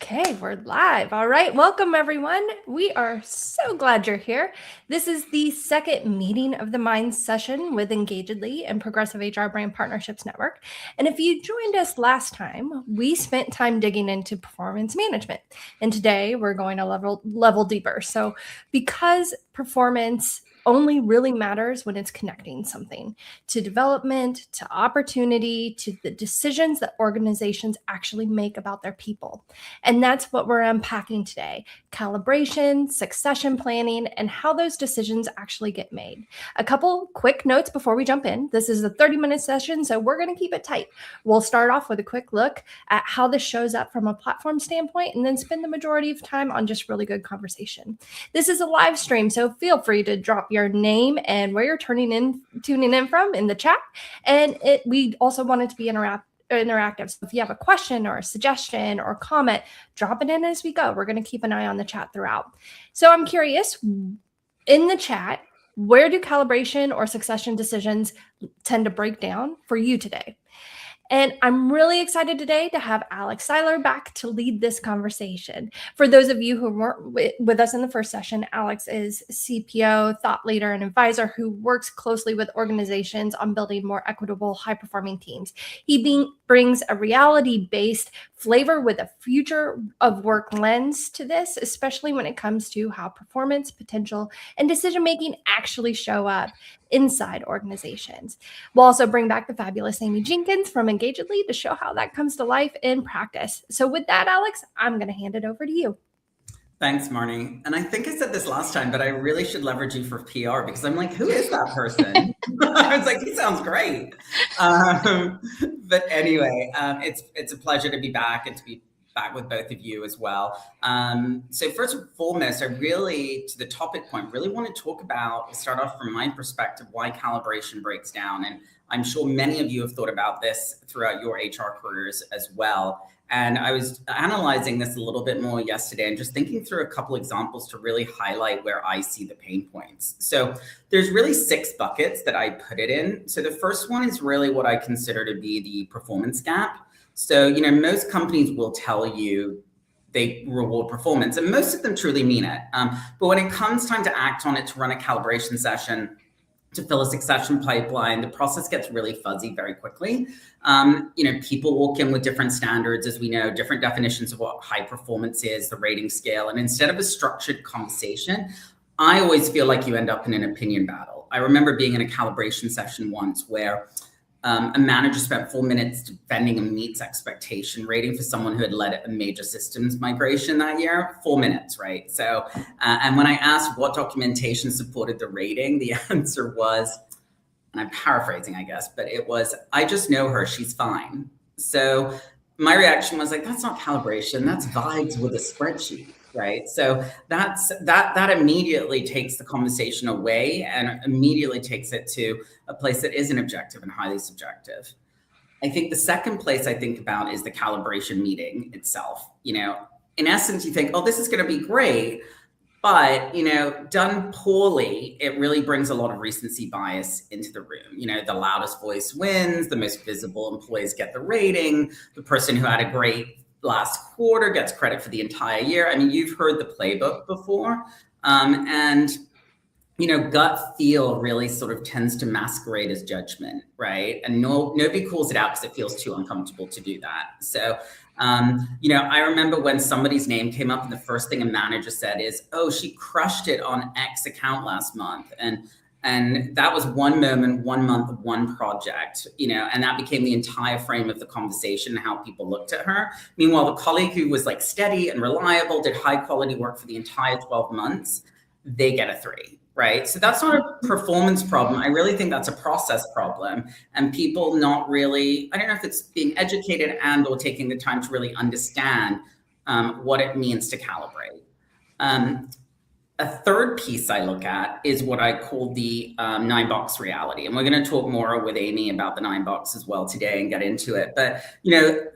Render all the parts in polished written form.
Okay, we're live. All right, welcome everyone. We are so glad you're here. This is the second meeting of the Minds session with Engagedly and Progressive HR Brand Partnerships Network. And if you joined us last time, we spent time digging into performance management. And today we're going a level deeper. So because performance only really matters when it's connecting something to development, to opportunity, to the decisions that organizations actually make about their people. And that's what we're unpacking today: calibration, succession planning, and how those decisions actually get made. A couple quick notes before we jump in. This is a 30-minute session, so we're going to keep it tight. We'll start off with a quick look at how this shows up from a platform standpoint, and then spend the majority of time on just really good conversation. This is a live stream, so feel free to drop your name and where you're tuning in from in the chat. And we also want it to be interactive. So if you have a question or a suggestion or comment, drop it in as we go. We're going to keep an eye on the chat throughout. So I'm curious, in the chat, where do calibration or succession decisions tend to break down for you today? And I'm really excited today to have Alex Seiler back to lead this conversation. For those of you who weren't with us in the first session, Alex is CPO, thought leader, and advisor who works closely with organizations on building more equitable, high-performing teams. He brings a reality-based flavor with a future of work lens to this, especially when it comes to how performance, potential, and decision-making actually show up inside organizations. We'll also bring back the fabulous Amy Jenkins from Engagedly to show how that comes to life in practice. So with that, Alex, I'm going to hand it over to you. Thanks, Marnie. And I think I said this last time, but I really should leverage you for PR, because I'm like, who is that person? I was like, he sounds great. But anyway, it's a pleasure to be back and to be back with both of you as well. So first and foremost, I really, to the topic point, really want to start off from my perspective, why calibration breaks down. And I'm sure many of you have thought about this throughout your HR careers as well. And I was analyzing this a little bit more yesterday and just thinking through a couple examples to really highlight where I see the pain points. So there's really 6 buckets that I put it in. So the first one is really what I consider to be the performance gap. So, most companies will tell you they reward performance, and most of them truly mean it. But when it comes time to act on it, to run a calibration session, to fill a succession pipeline, the process gets really fuzzy very quickly. People walk in with different standards, as we know, different definitions of what high performance is, the rating scale. And instead of a structured conversation, I always feel like you end up in an opinion battle. I remember being in a calibration session once where a manager spent 4 minutes defending a meets expectation rating for someone who had led a major systems migration that year. 4 minutes, right? So, and when I asked what documentation supported the rating, the answer was, and I'm paraphrasing, I guess, but it was, I just know her, she's fine. So my reaction was like, that's not calibration, that's vibes with a spreadsheet. Right. So that immediately takes the conversation away and immediately takes it to a place that isn't objective and highly subjective. I think the second place I think about is the calibration meeting itself. In essence, you think, oh, this is going to be great. But, done poorly, it really brings a lot of recency bias into the room. The loudest voice wins, the most visible employees get the rating, the person who had a great last quarter gets credit for the entire year. I mean, you've heard the playbook before. Gut feel really sort of tends to masquerade as judgment, right? And nobody calls it out because it feels too uncomfortable to do that. So, I remember when somebody's name came up and the first thing a manager said is, oh, she crushed it on X account last month. And that was one moment, 1 month, one project, and that became the entire frame of the conversation and how people looked at her. Meanwhile, the colleague who was like steady and reliable, did high quality work for the entire 12 months, they get a 3, right? So that's not a performance problem. I really think that's a process problem, and people not really, I don't know if it's being educated and or taking the time to really understand what it means to calibrate. A third piece I look at is what I call the 9-box reality. And we're going to talk more with Amy about the 9-box as well today and get into it. But, the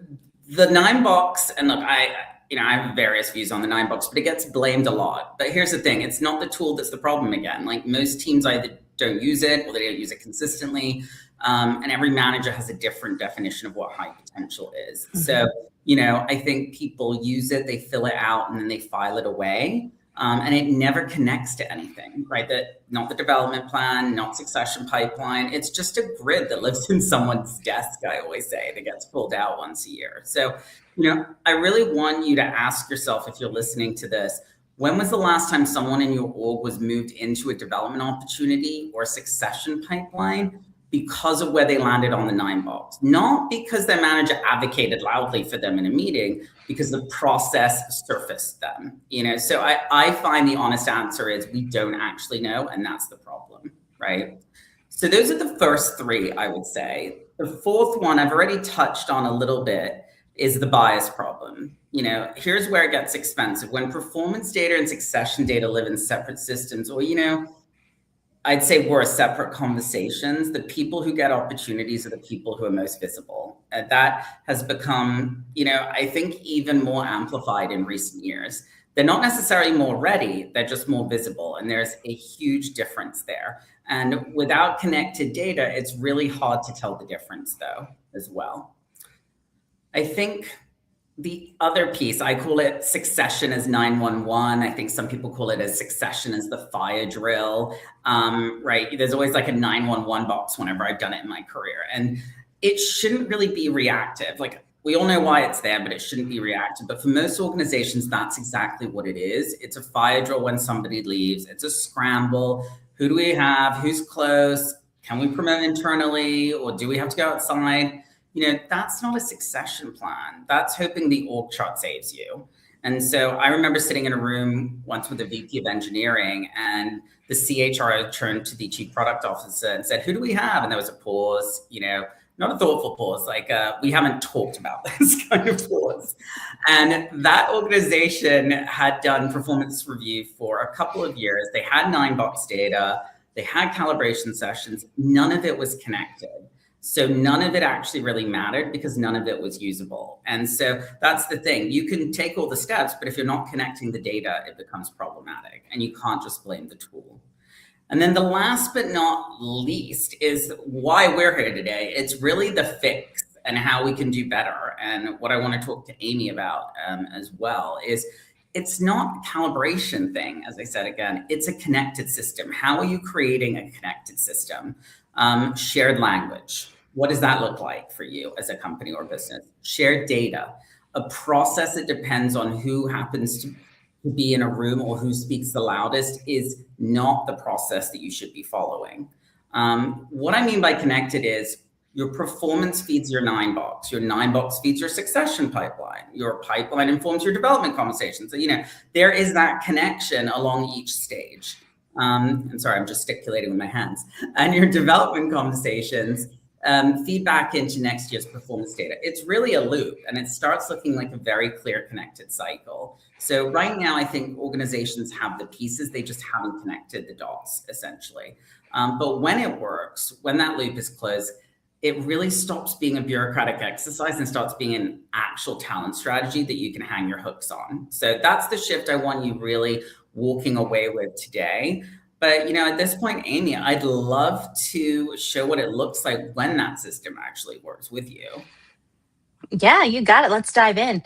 9-box, and look, I have various views on the 9-box, but it gets blamed a lot. But here's the thing, it's not the tool that's the problem again. Like most teams either don't use it or they don't use it consistently. And every manager has a different definition of what high potential is. So, you know, I think people use it, they fill it out, and then they file it away. And it never connects to anything, right? That not the development plan, not succession pipeline. It's just a grid that lives in someone's desk, I always say, that gets pulled out once a year. So, you know, I really want you to ask yourself, if you're listening to this, when was the last time someone in your org was moved into a development opportunity or succession pipeline because of where they landed on the 9 box? Not because their manager advocated loudly for them in a meeting, because the process surfaced them. You know, so I find the honest answer is we don't actually know, and that's the problem, right? So those are the first 3, I would say. The fourth one I've already touched on a little bit is the bias problem. You know, here's where it gets expensive. When performance data and succession data live in separate systems, or, you know, I'd say we're separate conversations. The people who get opportunities are the people who are most visible. And that has become, you know, I think even more amplified in recent years. They're not necessarily more ready, they're just more visible. And there's a huge difference there. And without connected data, it's really hard to tell the difference though, as well. I think the other piece, I call it succession as 911. I think some people call it as succession as the fire drill, right? There's always like a 911 box whenever I've done it in my career. And it shouldn't really be reactive. Like, we all know why it's there, but it shouldn't be reactive. But for most organizations, that's exactly what it is. It's a fire drill when somebody leaves. It's a scramble. Who do we have? Who's close? Can we promote internally? Or do we have to go outside? You know, that's not a succession plan. That's hoping the org chart saves you. And so I remember sitting in a room once with the VP of engineering, and the CHRO turned to the chief product officer and said, who do we have? And there was a pause, you know, not a thoughtful pause, like we haven't talked about this kind of pause. And that organization had done performance review for a couple of years. They had 9 box data. They had calibration sessions. None of it was connected. So none of it actually really mattered because none of it was usable. And so that's the thing. You can take all the steps, but if you're not connecting the data, it becomes problematic, and you can't just blame the tool. And then the last but not least is why we're here today. It's really the fix and how we can do better. And what I want to talk to Amy about as well is it's not a calibration thing, as I said again, it's a connected system. How are you creating a connected system? Shared language. What does that look like for you as a company or business? Shared data. A process that depends on who happens to be in a room or who speaks the loudest is not the process that you should be following. What I mean by connected is your performance feeds your 9 box. Your 9 box feeds your succession pipeline. Your pipeline informs your development conversations. So, you know, there is that connection along each stage. I'm sorry, I'm gesticulating with my hands. And your development conversations feed back into next year's performance data. It's really a loop, and it starts looking like a very clear connected cycle. So right now, I think organizations have the pieces, they just haven't connected the dots, essentially. But when it works, when that loop is closed, it really stops being a bureaucratic exercise and starts being an actual talent strategy that you can hang your hooks on. So that's the shift I want you really walking away with today. But, you know, at this point, Amy, I'd love to show what it looks like when that system actually works with you. Yeah, you got it. Let's dive in.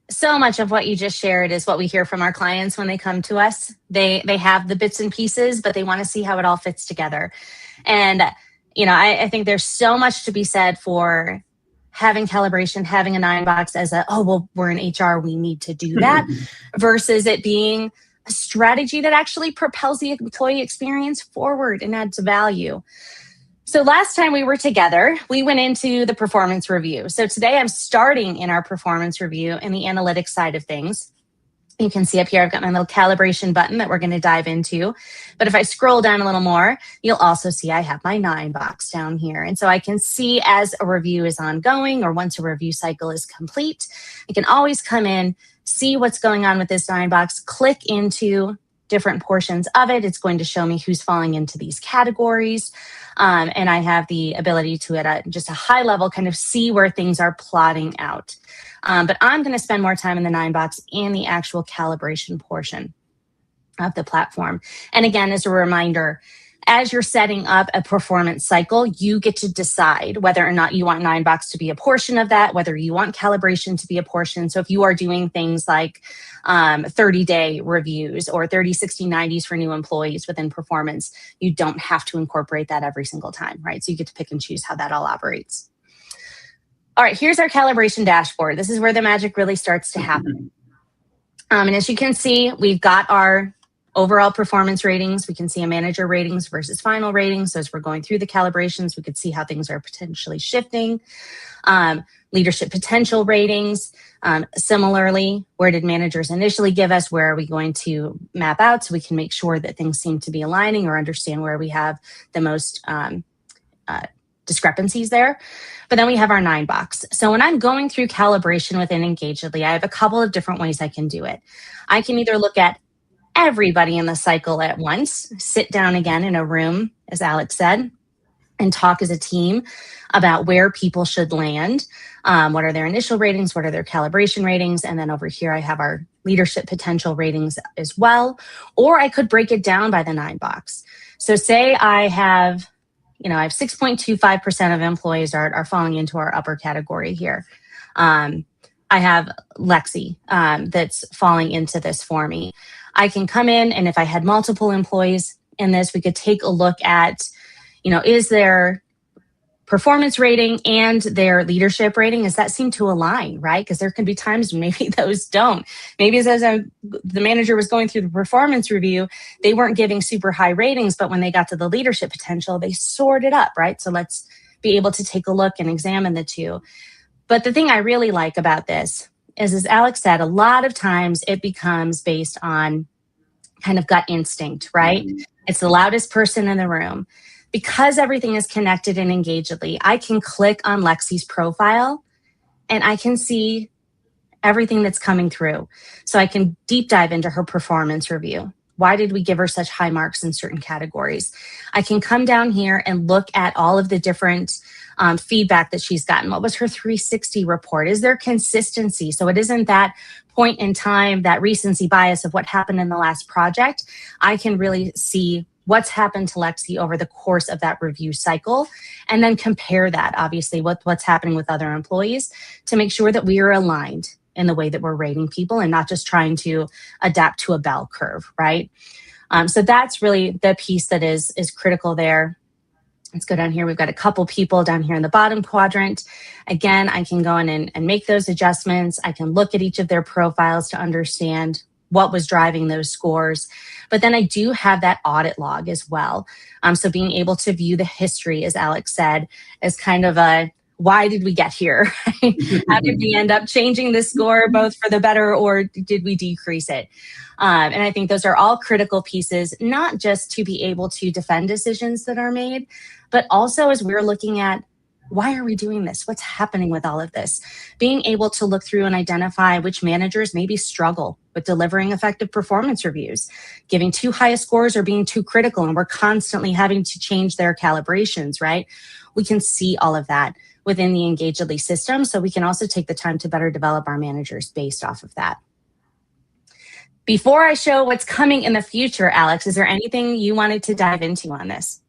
So much of what you just shared is what we hear from our clients when they come to us. They have the bits and pieces, but they want to see how it all fits together. And, you know, I think there's so much to be said for having calibration, having a 9 box as a, oh, well, we're in HR, we need to do that, versus it being a strategy that actually propels the employee experience forward and adds value. So last time we were together, we went into the performance review. So today I'm starting in our performance review in the analytics side of things. You can see up here, I've got my little calibration button that we're going to dive into. But if I scroll down a little more, you'll also see I have my 9 box down here. And so I can see as a review is ongoing or once a review cycle is complete, I can always come in, see what's going on with this 9 box, click into different portions of it. It's going to show me who's falling into these categories. And I have the ability to, at just a high level, kind of see where things are plotting out. But I'm going to spend more time in the 9 box in the actual calibration portion of the platform. And again, as a reminder, as you're setting up a performance cycle, you get to decide whether or not you want 9box to be a portion of that, whether you want calibration to be a portion. So if you are doing things like 30-day reviews or 30, 60, 90s for new employees within performance, you don't have to incorporate that every single time, right? So you get to pick and choose how that all operates. All right, here's our calibration dashboard. This is where the magic really starts to happen. And as you can see, we've got our overall performance ratings. We can see a manager ratings versus final ratings. So as we're going through the calibrations, we could see how things are potentially shifting. Leadership potential ratings. Similarly, where did managers initially give us? Where are we going to map out so we can make sure that things seem to be aligning or understand where we have the most discrepancies there. But then we have our 9box. So when I'm going through calibration within Engagedly, I have a couple of different ways I can do it. I can either look at everybody in the cycle at once, sit down again in a room, as Alex said, and talk as a team about where people should land. What are their initial ratings? What are their calibration ratings? And then over here, I have our leadership potential ratings as well. Or I could break it down by the 9box. So say I have 6.25% of employees are falling into our upper category here. I have Lexi that's falling into this for me. I can come in, and if I had multiple employees in this, we could take a look at, is their performance rating and their leadership rating, does that seem to align, right? Because there can be times when maybe those don't. Maybe as the manager was going through the performance review, they weren't giving super high ratings, but when they got to the leadership potential, they soared it up, right? So let's be able to take a look and examine the two. But the thing I really like about this is, as Alex said, a lot of times it becomes based on kind of gut instinct, right? It's the loudest person in the room. Because everything is connected and Engagedly, I can click on Lexi's profile and I can see everything that's coming through. So I can deep dive into her performance review. Why did we give her such high marks in certain categories? I can come down here and look at all of the different feedback that she's gotten. What was her 360 report? Is there consistency? So it isn't that point in time, that recency bias of what happened in the last project. I can really see what's happened to Lexi over the course of that review cycle, and then compare that, obviously, with what's happening with other employees to make sure that we are aligned in the way that we're rating people and not just trying to adapt to a bell curve, right? So that's really the piece that is critical there. Let's go down here. We've got a couple people down here in the bottom quadrant. Again, I can go in and make those adjustments. I can look at each of their profiles to understand what was driving those scores. But then I do have that audit log as well. So being able to view the history, as Alex said, as kind of a, why did we get here? How did we end up changing the score both for the better, or did we decrease it? And I think those are all critical pieces, not just to be able to defend decisions that are made, but also as we're looking at, why are we doing this? What's happening with all of this? Being able to look through and identify which managers maybe struggle with delivering effective performance reviews, giving too high a scores or being too critical, and we're constantly having to change their calibrations, right? We can see all of that within the Engagedly system, so we can also take the time to better develop our managers based off of that. Before I show what's coming in the future, Alex, is there anything you wanted to dive into on this?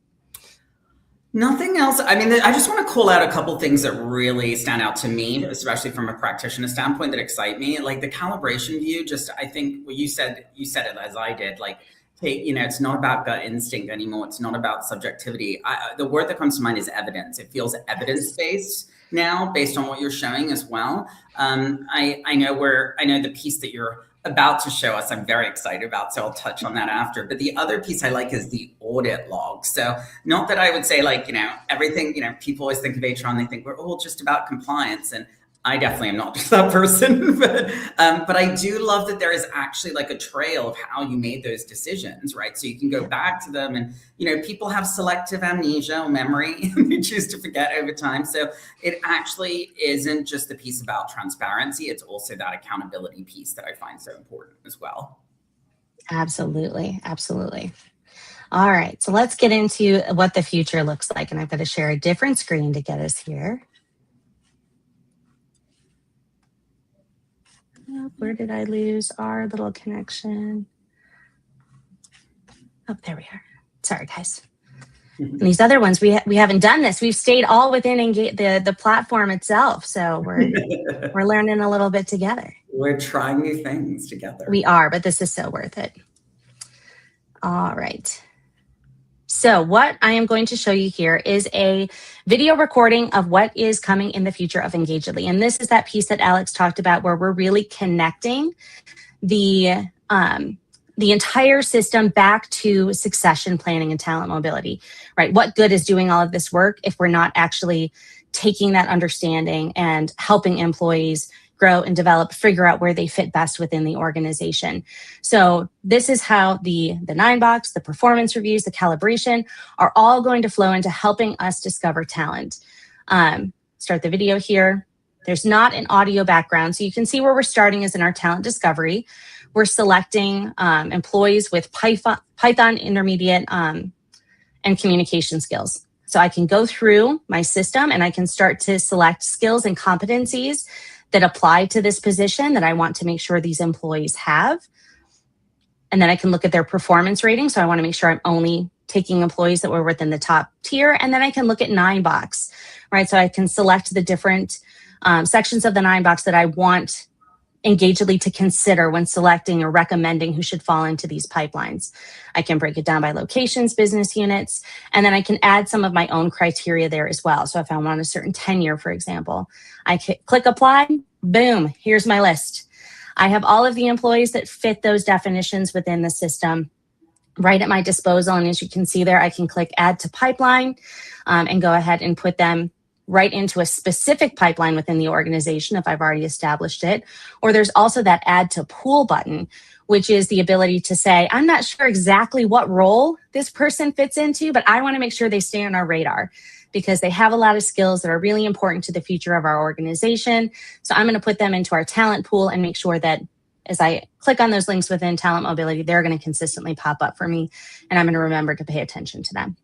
Nothing else. I mean, I just want to call out a couple things that really stand out to me, especially from a practitioner standpoint, that excite me. Like the calibration view, I think what you said it as I did, like, hey, it's not about gut instinct anymore. It's not about subjectivity. The word that comes to mind is evidence. It feels evidence-based now based on what you're showing as well. I know the piece that you're about to show us, I'm very excited about, so I'll touch on that after. But the other piece I like is the audit log. So not that I would say everything, people always think of HR and they think we're all just about compliance. And I definitely am not just that person, but I do love that there is actually like a trail of how you made those decisions, right? So you can go back to them, and people have selective amnesia or memory, and they choose to forget over time. So it actually isn't just the piece about transparency; it's also that accountability piece that I find so important as well. Absolutely, absolutely. All right, so let's get into what the future looks like, and I've got to share a different screen to get us here. Where did I lose our little connection? Oh, there we are. Sorry, guys. And these other ones, we haven't done this. We've stayed all within the platform itself. So we're learning a little bit together. We're trying new things together. We are, but this is so worth it. All right. So what I am going to show you here is a video recording of what is coming in the future of Engagedly. And this is that piece that Alex talked about where we're really connecting the entire system back to succession planning and talent mobility, right? What good is doing all of this work if we're not actually taking that understanding and helping employees grow and develop, figure out where they fit best within the organization. So this is how the 9-box, the performance reviews, the calibration are all going to flow into helping us discover talent. Start the video here. There's not an audio background, so you can see where we're starting is in our talent discovery. We're selecting employees with Python intermediate and communication skills. So I can go through my system and I can start to select skills and competencies that apply to this position that I want to make sure these employees have. And then I can look at their performance rating. So I want to make sure I'm only taking employees that were within the top tier. And then I can look at 9-box, right? So I can select the different sections of the 9-box that I want Engagedly to consider when selecting or recommending who should fall into these pipelines. I can break it down by locations, business units, and then I can add some of my own criteria there as well. So if I want a certain tenure, for example, I click apply, boom, here's my list. I have all of the employees that fit those definitions within the system right at my disposal. And as you can see there, I can click add to pipeline and go ahead and put them right into a specific pipeline within the organization if I've already established it. Or there's also that add to pool button, which is the ability to say, I'm not sure exactly what role this person fits into, but I want to make sure they stay on our radar because they have a lot of skills that are really important to the future of our organization. So I'm going to put them into our talent pool and make sure that as I click on those links within talent mobility, they're going to consistently pop up for me, and I'm going to remember to pay attention to them.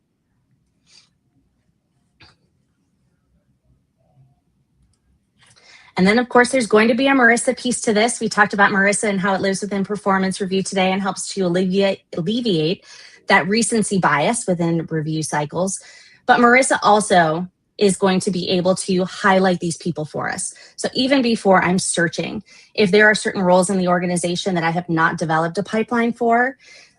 And then, of course, there's going to be a Marissa piece to this. We talked about Marissa and how it lives within performance review today and helps to alleviate that recency bias within review cycles. But Marissa also is going to be able to highlight these people for us. So even before I'm searching, if there are certain roles in the organization that I have not developed a pipeline for,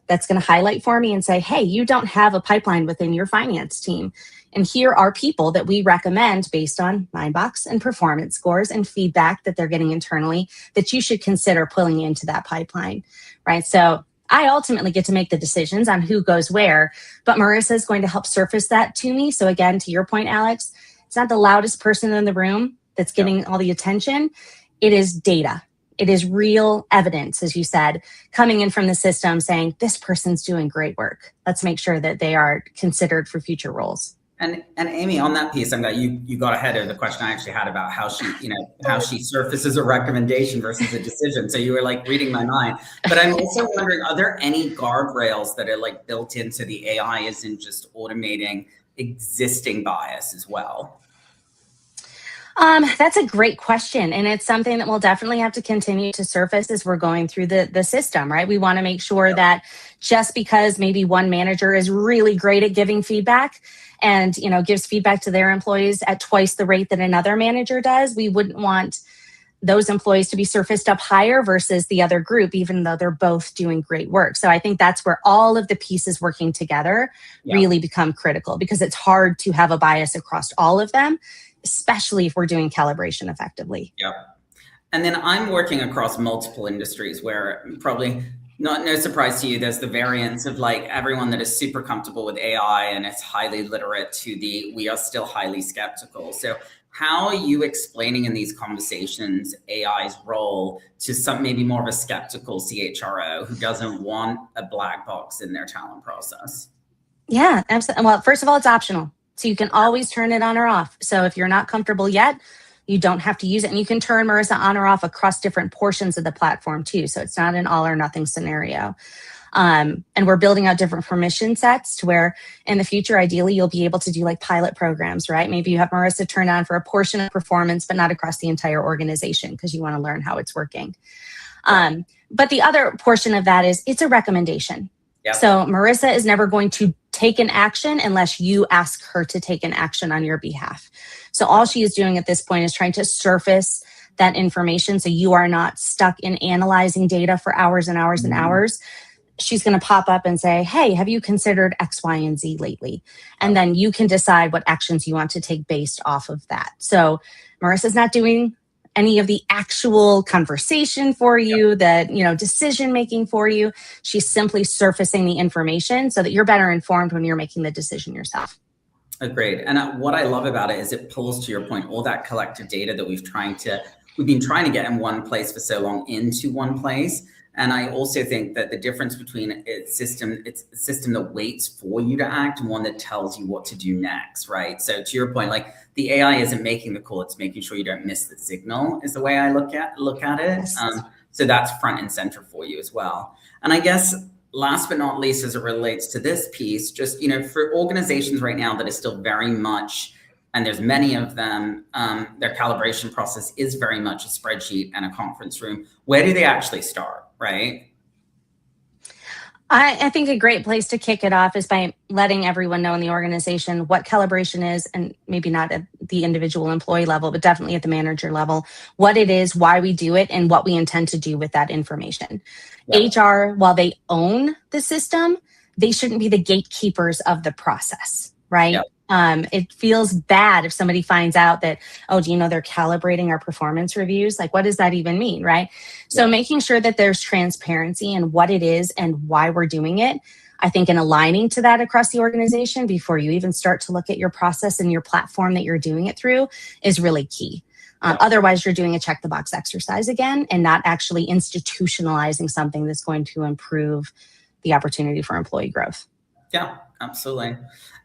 that's going to highlight for me and say, hey, you don't have a pipeline within your finance team. And here are people that we recommend based on 9-box and performance scores and feedback that they're getting internally that you should consider pulling into that pipeline, right? So I ultimately get to make the decisions on who goes where, but Marissa is going to help surface that to me. So again, to your point, Alex, it's not the loudest person in the room that's getting all the attention. It is data. It is real evidence, as you said, coming in from the system saying, this person's doing great work. Let's make sure that they are considered for future roles. And Amy, on that piece, I'm glad you got ahead of the question I actually had about how she surfaces a recommendation versus a decision. So you were like reading my mind. But I'm also wondering, are there any guardrails that are like built into the AI isn't just automating existing bias as well? That's a great question. And it's something that we'll definitely have to continue to surface as we're going through the system, right? We want to make sure that just because maybe one manager is really great at giving feedback and, gives feedback to their employees at twice the rate that another manager does, we wouldn't want those employees to be surfaced up higher versus the other group, even though they're both doing great work. So I think that's where all of the pieces working together really become critical, because it's hard to have a bias across all of them, especially if we're doing calibration effectively. Yep. And then I'm working across multiple industries where probably no surprise to you, there's the variance of like everyone that is super comfortable with AI and is highly literate to we are still highly skeptical. So how are you explaining in these conversations AI's role to some maybe more of a skeptical CHRO who doesn't want a black box in their talent process? Yeah, absolutely. Well, first of all, it's optional. So you can always turn it on or off. So if you're not comfortable yet, you don't have to use it. And you can turn Marissa on or off across different portions of the platform too. So it's not an all or nothing scenario. And we're building out different permission sets to where in the future, ideally, you'll be able to do like pilot programs, right? Maybe you have Marissa turned on for a portion of performance, but not across the entire organization because you want to learn how it's working. But the other portion of that is it's a recommendation. Yep. So Marissa is never going to take an action unless you ask her to take an action on your behalf. So all she is doing at this point is trying to surface that information so you are not stuck in analyzing data for hours and hours and hours. She's going to pop up and say, hey, have you considered X, Y, and Z lately? And then you can decide what actions you want to take based off of that. So Marissa's not doing any of the actual conversation for you, that, you know, decision making for you. She's simply surfacing the information so that you're better informed when you're making the decision yourself. Agreed. And what I love about it is it pulls, to your point, all that collective data that we've been trying to get in one place for so long into one place. And I also think that the difference between it's a system that waits for you to act and one that tells you what to do next, right? So to your point, like the AI isn't making the call, it's making sure you don't miss the signal is the way I look at it. Yes. So that's front and center for you as well. And I guess last but not least, as it relates to this piece, just, you know, for organizations right now that is still very much, and there's many of them, their calibration process is very much a spreadsheet and a conference room. Where do they actually start, right? I think a great place to kick it off is by letting everyone know in the organization what calibration is, and maybe not at the individual employee level, but definitely at the manager level, what it is, why we do it, and what we intend to do with that information. Yep. HR, while they own the system, they shouldn't be the gatekeepers of the process, right? Yep. It feels bad if somebody finds out that, oh, do you know they're calibrating our performance reviews? Like, what does that even mean, right? So making sure that there's transparency in what it is and why we're doing it, I think, and aligning to that across the organization before you even start to look at your process and your platform that you're doing it through is really key. Otherwise, you're doing a check the box exercise again and not actually institutionalizing something that's going to improve the opportunity for employee growth. Yeah, absolutely.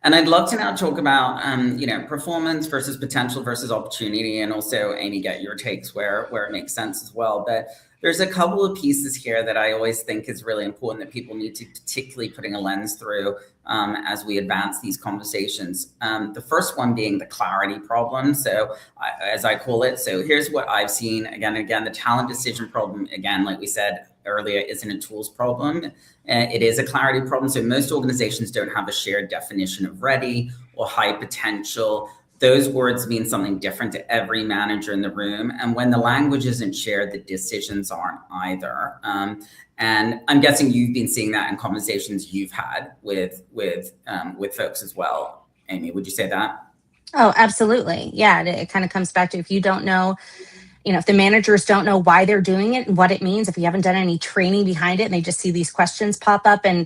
And I'd love to now talk about, you know, performance versus potential versus opportunity, and also, Amy, get your takes where it makes sense as well. But there's a couple of pieces here that I always think is really important that people need to particularly putting a lens through as we advance these conversations. The first one being the clarity problem. So as I call it, so here's what I've seen again and again, the talent decision problem, again, like we said earlier, isn't a tools problem. It is a clarity problem. So most organizations don't have a shared definition of ready or high potential. Those words mean something different to every manager in the room. And when the language isn't shared, the decisions aren't either. And I'm guessing you've been seeing that in conversations you've had with folks as well. Amy, would you say that? Oh, absolutely. Yeah, it kind of comes back to, if you don't know, you know, if the managers don't know why they're doing it and what it means, if you haven't done any training behind it and they just see these questions pop up, and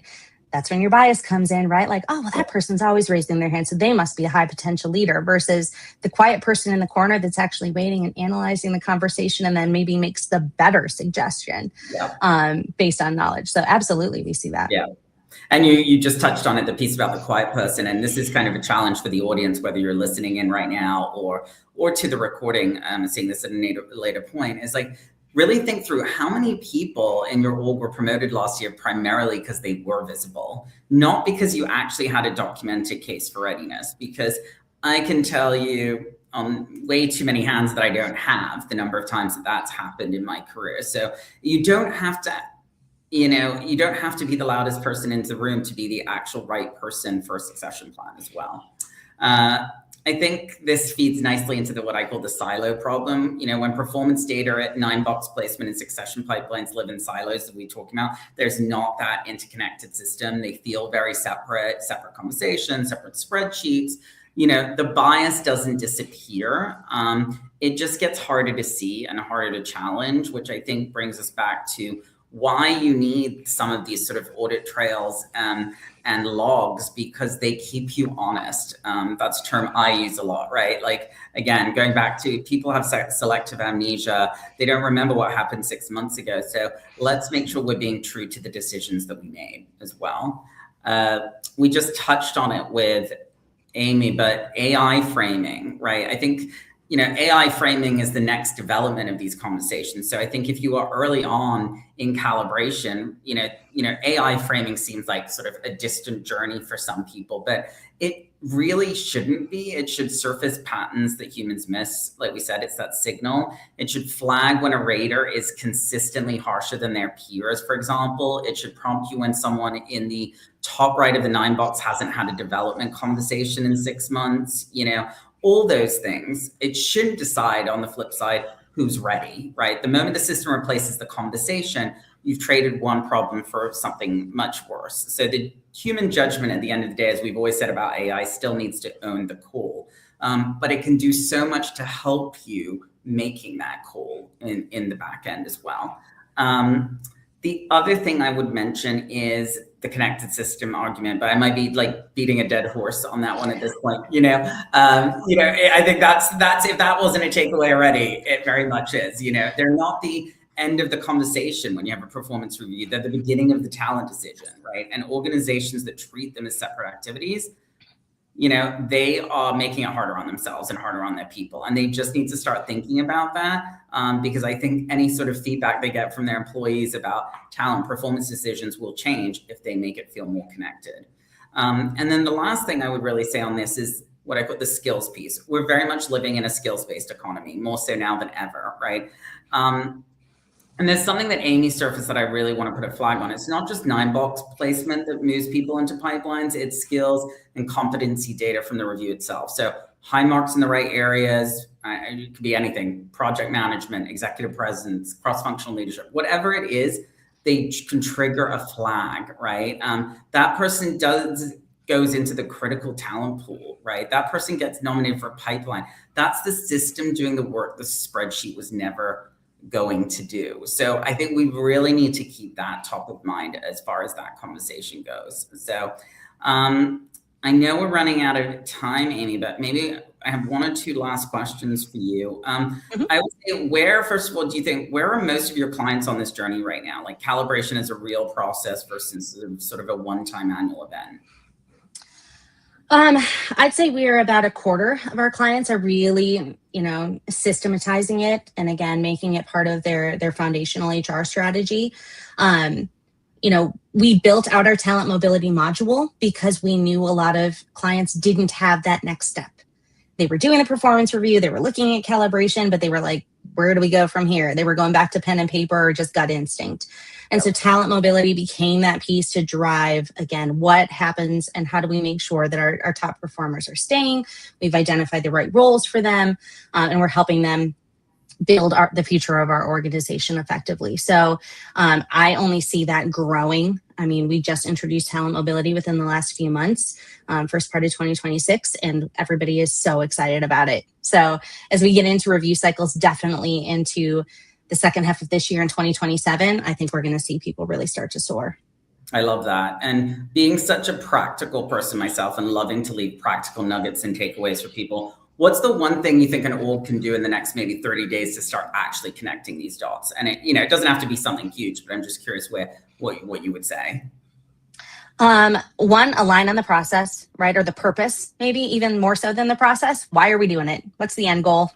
that's when your bias comes in, right? Like, oh, well, that person's always raising their hand, so they must be a high potential leader, versus the quiet person in the corner that's actually waiting and analyzing the conversation and then maybe makes the better suggestion based on knowledge. So absolutely, we see that. Yeah. And you just touched on it, the piece about the quiet person. And this is kind of a challenge for the audience, whether you're listening in right now or to the recording, seeing this at a later point, is like, really think through how many people in your org were promoted last year primarily because they were visible, not because you actually had a documented case for readiness. Because I can tell you on way too many hands that I don't have the number of times that that's happened in my career. So you don't have to, you don't have to be the loudest person in the room to be the actual right person for a succession plan as well. I think this feeds nicely into what I call the silo problem. You know, when performance data at 9-box placement and succession pipelines live in silos that we talk about, there's not that interconnected system. They feel very separate conversations, separate spreadsheets. You know, the bias doesn't disappear. It just gets harder to see and harder to challenge, which I think brings us back to why you need some of these sort of audit trails and logs, because they keep you honest. That's a term I use a lot, right? Like, again, going back to people have selective amnesia. They don't remember what happened 6 months ago. So let's make sure we're being true to the decisions that we made as well. We just touched on it with Amy, but AI framing, right? I think, you know, AI framing is the next development of these conversations. So I think if you are early on in calibration, you know, AI framing seems like sort of a distant journey for some people, but really shouldn't be. It should surface patterns that humans miss. Like we said, it's that signal. It should flag when a rater is consistently harsher than their peers, for example. It should prompt you when someone in the top right of the 9 box hasn't had a development conversation in 6 months, all those things. It shouldn't decide on the flip side who's ready, right? The moment the system replaces the conversation, you've traded one problem for something much worse. So the human judgment at the end of the day, as we've always said about AI, still needs to own the call. But it can do so much to help you making that call in the back end as well. The other thing I would mention is the connected system argument, but I might be like beating a dead horse on that one at this point. I think that's if that wasn't a takeaway already, it very much is. They're not the end of the conversation when you have a performance review. They're the beginning of the talent decision, right? And organizations that treat them as separate activities, they are making it harder on themselves and harder on their people. And they just need to start thinking about that, because I think any sort of feedback they get from their employees about talent performance decisions will change if they make it feel more connected. And then the last thing I would really say on this is what I put the skills piece. We're very much living in a skills-based economy, more so now than ever, right? And there's something that Amy surfaced that I really want to put a flag on. It's not just 9-box placement that moves people into pipelines, it's skills and competency data from the review itself. So high marks in the right areas, it could be anything, project management, executive presence, cross-functional leadership, whatever it is, they can trigger a flag, right? That person goes into the critical talent pool, right? That person gets nominated for a pipeline. That's the system doing the work the spreadsheet was never going to do. So I think we really need to keep that top of mind as far as that conversation goes. So I know we're running out of time, Amy, but maybe I have 1 or 2 last questions for you. I would say, first of all, do you think, where are most of your clients on this journey right now? Like calibration is a real process versus sort of a one-time annual event? I'd say we are about a quarter of our clients are really, systematizing it. And again, making it part of their foundational HR strategy. We built out our talent mobility module because we knew a lot of clients didn't have that next step. They were doing a performance review, they were looking at calibration, but they were like, where do we go from here? They were going back to pen and paper or just gut instinct. And so talent mobility became that piece to drive, again, what happens and how do we make sure that our top performers are staying? We've identified the right roles for them, and we're helping them build the future of our organization effectively. So I only see that growing. I mean, we just introduced talent mobility within the last few months, first part of 2026, and everybody is so excited about it. So as we get into review cycles, definitely into the second half of this year in 2027, I think we're going to see people really start to soar. I love that. And being such a practical person myself and loving to leave practical nuggets and takeaways for people, what's the one thing you think an org can do in the next maybe 30 days to start actually connecting these dots? And it doesn't have to be something huge, but I'm just curious what you would say. One, align on the process, right? Or the purpose, maybe even more so than the process. Why are we doing it? What's the end goal?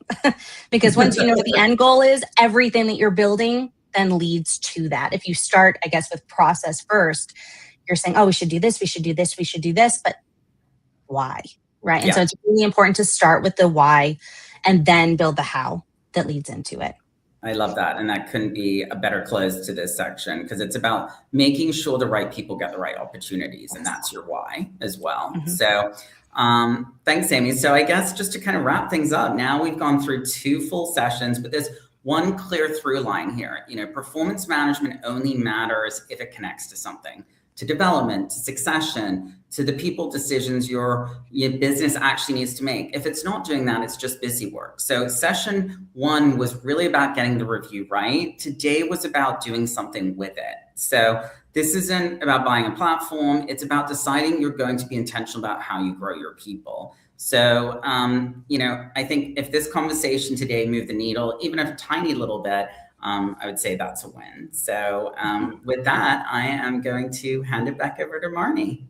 Because once you know what the end goal is, everything that you're building then leads to that. If you start, I guess, with process first, you're saying, oh, we should do this, we should do this, we should do this, but why? Right. And so it's really important to start with the why and then build the how that leads into it. I love that. And that couldn't be a better close to this section because it's about making sure the right people get the right opportunities. And that's your why as well. Mm-hmm. So thanks, Amy. So I guess just to kind of wrap things up, now we've gone through 2 full sessions, but there's one clear through line here. Performance management only matters if it connects to something, to development, to succession, to the people decisions your business actually needs to make. If it's not doing that, it's just busy work. So session 1 was really about getting the review right. Today was about doing something with it. So this isn't about buying a platform. It's about deciding you're going to be intentional about how you grow your people. So, I think if this conversation today moved the needle, even a tiny little bit, I would say that's a win. So with that, I am going to hand it back over to Marnie.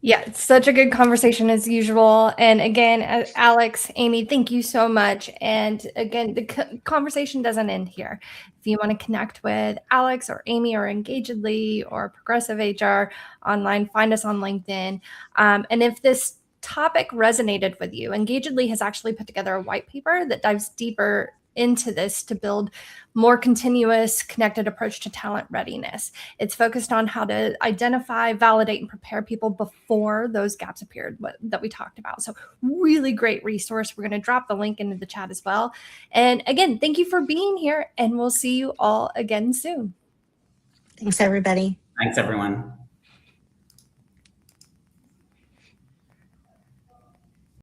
Yeah, it's such a good conversation as usual. And again, Alex, Amy, thank you so much. And again, the conversation doesn't end here. If you want to connect with Alex or Amy or Engagedly or Progressive HR online, find us on LinkedIn. And if this topic resonated with you, Engagedly has actually put together a white paper that dives deeper into this to build more continuous, connected approach to talent readiness. It's focused on how to identify, validate, and prepare people before those gaps appeared that we talked about. So really great resource. We're going to drop the link into the chat as well. And again, thank you for being here, and we'll see you all again soon. Thanks, everybody. Thanks, everyone.